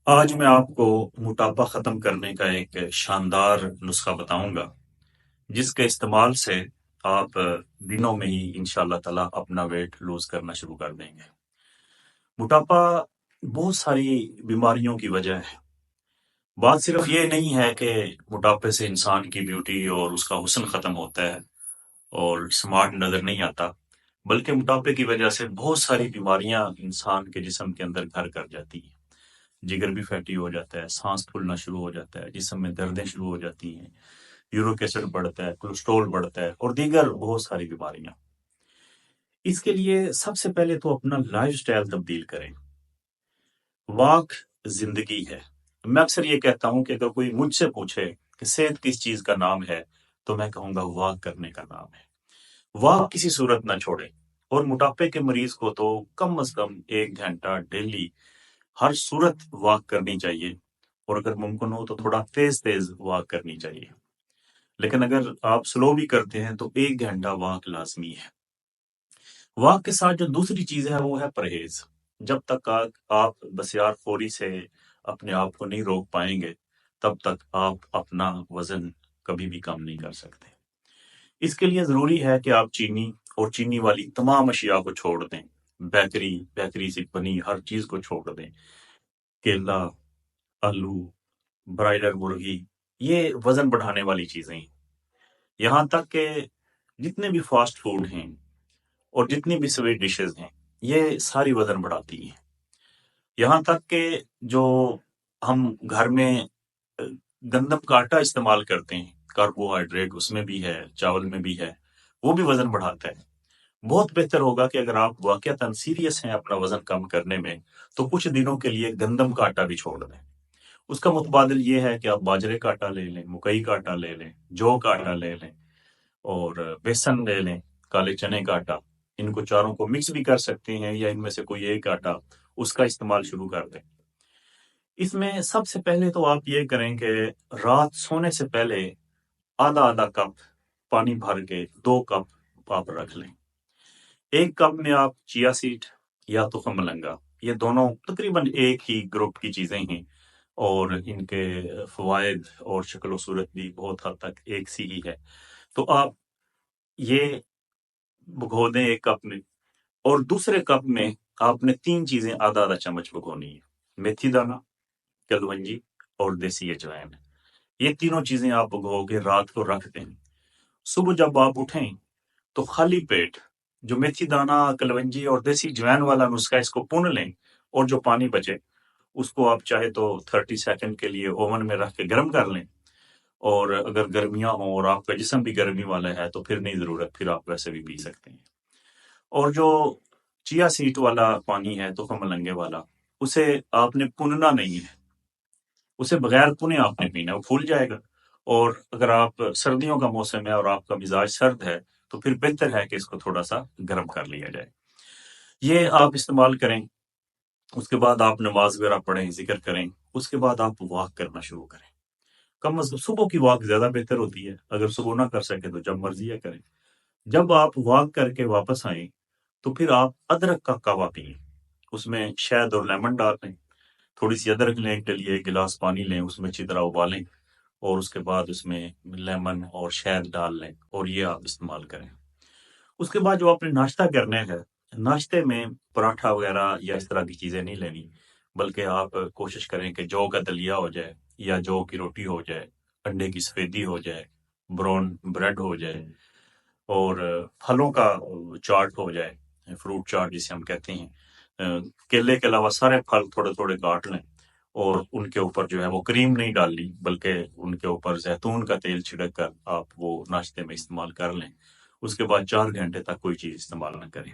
آج میں آپ کو موٹاپا ختم کرنے کا ایک شاندار نسخہ بتاؤں گا جس کے استعمال سے آپ دنوں میں ہی انشاءاللہ تعالی اپنا ویٹ لوز کرنا شروع کر دیں گے۔ موٹاپا بہت ساری بیماریوں کی وجہ ہے۔ بات صرف یہ نہیں ہے کہ موٹاپے سے انسان کی بیوٹی اور اس کا حسن ختم ہوتا ہے اور سمارٹ نظر نہیں آتا، بلکہ موٹاپے کی وجہ سے بہت ساری بیماریاں انسان کے جسم کے اندر گھر کر جاتی ہیں۔ جگر بھی فیٹی ہو جاتا ہے، سانس پھولنا شروع ہو جاتا ہے، جسم میں دردیں شروع ہو جاتی ہیں، یورک ایسڈ بڑھتا ہے، کولیسٹرول بڑھتا ہے اور دیگر بہت ساری بیماریاں۔ اس کے لیے سب سے پہلے تو اپنا لائف سٹائل تبدیل کریں۔ واک زندگی ہے۔ میں اکثر یہ کہتا ہوں کہ اگر کوئی مجھ سے پوچھے کہ صحت کس چیز کا نام ہے تو میں کہوں گا واک کرنے کا نام ہے۔ واک کسی صورت نہ چھوڑے، اور موٹاپے کے مریض کو تو کم از کم 1 گھنٹہ ڈیلی ہر صورت واک کرنی چاہیے، اور اگر ممکن ہو تو تھوڑا تیز تیز واک کرنی چاہیے۔ لیکن اگر آپ سلو بھی کرتے ہیں تو 1 گھنٹہ واک لازمی ہے۔ واک کے ساتھ جو دوسری چیز ہے وہ ہے پرہیز۔ جب تک آپ بسیار فوری سے اپنے آپ کو نہیں روک پائیں گے تب تک آپ اپنا وزن کبھی بھی کم نہیں کر سکتے۔ اس کے لیے ضروری ہے کہ آپ چینی اور چینی والی تمام اشیاء کو چھوڑ دیں، بیکری سے بنی ہر چیز کو چھوڑ دیں۔ کیلا، آلو، برائڈر مرغی، یہ وزن بڑھانے والی چیزیں ہیں۔ یہاں تک کہ جتنے بھی فاسٹ فوڈ ہیں اور جتنی بھی سویٹ ڈشز ہیں، یہ ساری وزن بڑھاتی ہیں۔ یہاں تک کہ جو ہم گھر میں گندم کا آٹا استعمال کرتے ہیں، کاربوہائیڈریٹ اس میں بھی ہے، چاول میں بھی ہے، وہ بھی وزن بڑھاتا ہے۔ بہت بہتر ہوگا کہ اگر آپ واقعتاً سیریس ہیں اپنا وزن کم کرنے میں تو کچھ دنوں کے لیے گندم کا آٹا بھی چھوڑ دیں۔ اس کا متبادل یہ ہے کہ آپ باجرے کا آٹا لے لیں، مکئی کا آٹا لے لیں، جو کا آٹا لے لیں، اور بیسن لے لیں، کالے چنے کا آٹا۔ ان کو چاروں کو مکس بھی کر سکتے ہیں یا ان میں سے کوئی ایک آٹا اس کا استعمال شروع کر دیں۔ اس میں سب سے پہلے تو آپ یہ کریں کہ رات سونے سے پہلے آدھا آدھا کپ پانی بھر کے 2 کپ آپ رکھ لیں۔ 1 کپ میں آپ چیا سیڈ یا تخم ملنگا، یہ دونوں تقریباً ایک ہی گروپ کی چیزیں ہیں اور ان کے فوائد اور شکل و صورت بھی بہت حد تک ایک سی ہی ہے، تو آپ یہ بھگو دیں 1 کپ میں۔ اور دوسرے کپ میں آپ نے 3 چیزیں آدھا آدھا چمچ بھگونی ہے: میتھی دانہ، کلونجی اور دیسی اجوائن۔ یہ تینوں چیزیں آپ بھگو کے رات کو رکھ دیں۔ صبح جب آپ اٹھیں تو خالی پیٹ جو میتھی دانہ، کلونجی اور دیسی جوین والا نسخہ اس کو پون لیں، اور جو پانی بچے اس کو آپ چاہے تو 30 سیکنڈ کے لیے اوون میں رکھ کے گرم کر لیں، اور اگر گرمیاں ہوں اور آپ کا جسم بھی گرمی والا ہے تو پھر نہیں ضرورت، پھر آپ ویسے بھی پی سکتے ہیں۔ اور جو چیا سیٹ والا پانی ہے، تخم ملنگے والا، اسے آپ نے پوننا نہیں ہے، اسے بغیر پنے آپ نے پینا ہے، وہ پھول جائے گا۔ اور اگر آپ سردیوں کا موسم ہے اور آپ کا مزاج سرد ہے تو پھر بہتر ہے کہ اس کو تھوڑا سا گرم کر لیا جائے۔ یہ آپ استعمال کریں، اس کے بعد آپ نماز وغیرہ پڑھیں، ذکر کریں، اس کے بعد آپ واک کرنا شروع کریں۔ کم از کم صبح کی واک زیادہ بہتر ہوتی ہے، اگر صبح نہ کر سکے تو جب مرضی ہے کریں۔ جب آپ واک کر کے واپس آئیں تو پھر آپ ادرک کا قہوہ پئیں، اس میں شہد اور لیمن ڈال لیں، تھوڑی سی ادرک لیں کے لیے 1 گلاس پانی لیں، اس میں اچھی طرح ابالیں، اور اس کے بعد اس میں لیمن اور شہد ڈال لیں، اور یہ آپ استعمال کریں۔ اس کے بعد جو آپ نے ناشتہ کرنا ہے، ناشتے میں پراٹھا وغیرہ یا اس طرح کی چیزیں نہیں لینی، بلکہ آپ کوشش کریں کہ جو کا دلیا ہو جائے یا جو کی روٹی ہو جائے، انڈے کی سفیدی ہو جائے، براؤن بریڈ ہو جائے، اور پھلوں کا چاٹ ہو جائے، فروٹ چاٹ جسے ہم کہتے ہیں۔ کیلے کے علاوہ سارے پھل تھوڑے تھوڑے کاٹ لیں، اور ان کے اوپر جو ہے وہ کریم نہیں ڈالنی، بلکہ ان کے اوپر زیتون کا تیل چھڑک کر آپ وہ ناشتے میں استعمال کر لیں۔ اس کے بعد 4 گھنٹے تک کوئی چیز استعمال نہ کریں۔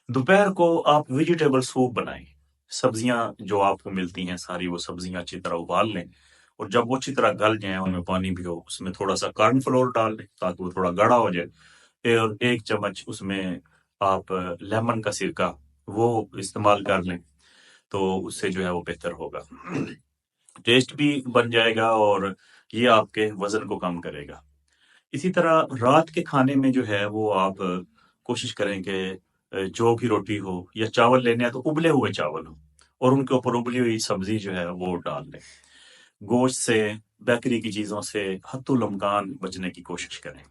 دوپہر کو آپ ویجیٹیبل سوپ بنائیں، سبزیاں جو آپ کو ملتی ہیں ساری وہ سبزیاں اچھی طرح ابال لیں، اور جب وہ اچھی طرح گل جائیں، ان میں پانی بھی ہو، اس میں تھوڑا سا کارن فلور ڈال دیں تاکہ وہ تھوڑا گاڑھا ہو جائے، اور 1 چمچ اس میں آپ لیمن کا سرکہ وہ استعمال کر لیں، تو اس سے جو ہے وہ بہتر ہوگا، ٹیسٹ بھی بن جائے گا اور یہ آپ کے وزن کو کم کرے گا۔ اسی طرح رات کے کھانے میں جو ہے وہ آپ کوشش کریں کہ جو کی روٹی ہو یا چاول لینے ہیں تو ابلے ہوئے چاول ہو، اور ان کے اوپر ابلی ہوئی سبزی جو ہے وہ ڈال لیں۔ گوشت سے، بیکری کی چیزوں سے حتی الامکان بچنے کی کوشش کریں۔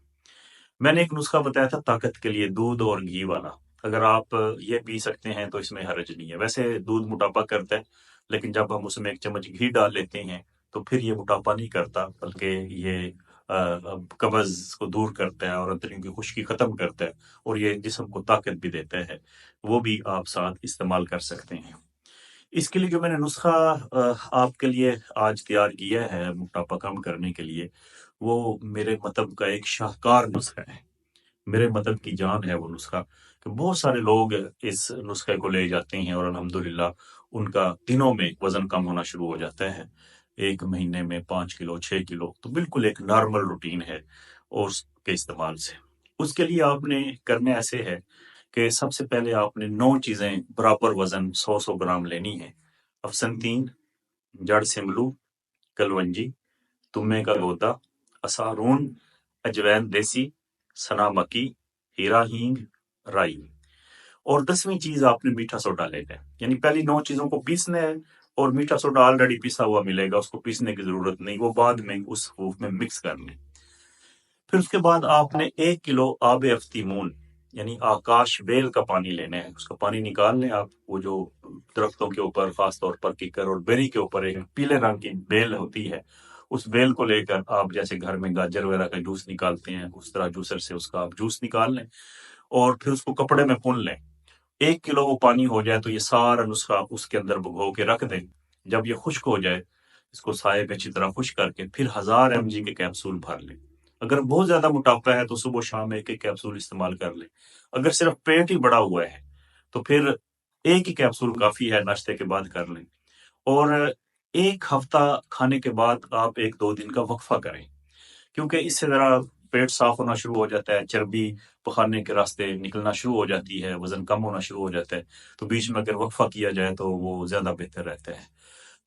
میں نے ایک نسخہ بتایا تھا طاقت کے لیے، دودھ اور گھی والا، اگر آپ یہ پی سکتے ہیں تو اس میں حرج نہیں ہے۔ ویسے دودھ موٹاپا کرتا ہے، لیکن جب ہم اس میں 1 چمچ گھی ڈال لیتے ہیں تو پھر یہ موٹاپا نہیں کرتا، بلکہ یہ قبض کو دور کرتا ہے اور اندروں کی خشکی ختم کرتا ہے، اور یہ جسم کو طاقت بھی دیتا ہے۔ وہ بھی آپ ساتھ استعمال کر سکتے ہیں۔ اس کے لیے جو میں نے نسخہ آپ کے لیے آج تیار کیا ہے موٹاپا کم کرنے کے لیے، وہ میرے مطلب کا ایک شاہکار نسخہ ہے، میرے مطلب کی جان ہے وہ نسخہ، کہ بہت سارے لوگ اس نسخے کو لے جاتے ہیں اور الحمدللہ ان کا دنوں میں وزن کم ہونا شروع ہو جاتا ہے، 1 مہینے میں 5 کلو 6 کلو، تو بالکل ایک نارمل روٹین ہے اور اس کے استعمال سے۔ اس کے لیے آپ نے کرنا ایسے ہے کہ سب سے پہلے آپ نے 9 چیزیں برابر وزن 100 گرام لینی ہے۔ افسنتین، جڑ سملو، کلونجی، تمے کا گودا، اسارون، اجوین دیسی، سنا مکی، ہیرا ہینگ، رائی، اور 10ویں چیز آپ نے میٹھا سوڈا لینا ہے۔ یعنی پہلی 9 چیزوں کو پیسنا ہے، اور میٹھا سوڈا آلریڈی پیسا ہوا ملے گا، اس کو پیسنے کی ضرورت نہیں، وہ بعد میں اس حوف میں مکس کرنے۔ پھر اس کے بعد آپ نے 1 کلو آب افتیمون یعنی آکاش بیل کا پانی لینا ہے۔ اس کا پانی نکال لیں آپ، وہ جو درختوں کے اوپر خاص طور پر ککر اور بیری کے اوپر ایک پیلے رنگ کی بیل ہوتی ہے، اس بیل کو لے کر آپ جیسے گھر میں گاجر وغیرہ کا جوس نکالتے ہیں اس طرح جوسر سے اس کا آپ جوس نکال لیں، اور پھر اس کو کپڑے میں پون لیں۔ 1 کلو وہ پانی ہو جائے تو یہ سارا نسخہ اس کے اندر بھگو کے رکھ دیں۔ جب یہ خشک ہو جائے، اس کو سائے میں اچھی طرح خشک کر کے پھر 1000 mg کے کیپسول بھر لیں۔ اگر بہت زیادہ موٹاپا ہے تو صبح شام ایک کیپسول استعمال کر لیں۔ اگر صرف پیٹ ہی بڑا ہوا ہے تو پھر ایک ہی کیپسول کافی ہے، ناشتے کے بعد کر لیں۔ اور 1 ہفتہ کھانے کے بعد آپ 1-2 دن کا وقفہ کریں، کیونکہ اس سے ذرا پیٹ صاف ہونا شروع ہو جاتا ہے، چربی پخانے کے راستے نکلنا شروع ہو جاتی ہے، وزن کم ہونا شروع ہو جاتا ہے، تو بیچ میں اگر وقفہ کیا جائے تو وہ زیادہ بہتر رہتا ہے۔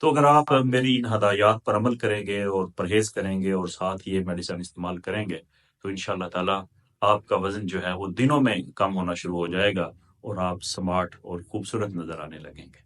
تو اگر آپ میری ان ہدایات پر عمل کریں گے اور پرہیز کریں گے اور ساتھ یہ میڈیسن استعمال کریں گے تو انشاءاللہ تعالی آپ کا وزن جو ہے وہ دنوں میں کم ہونا شروع ہو جائے گا اور آپ سمارٹ اور خوبصورت نظر آنے لگیں گے۔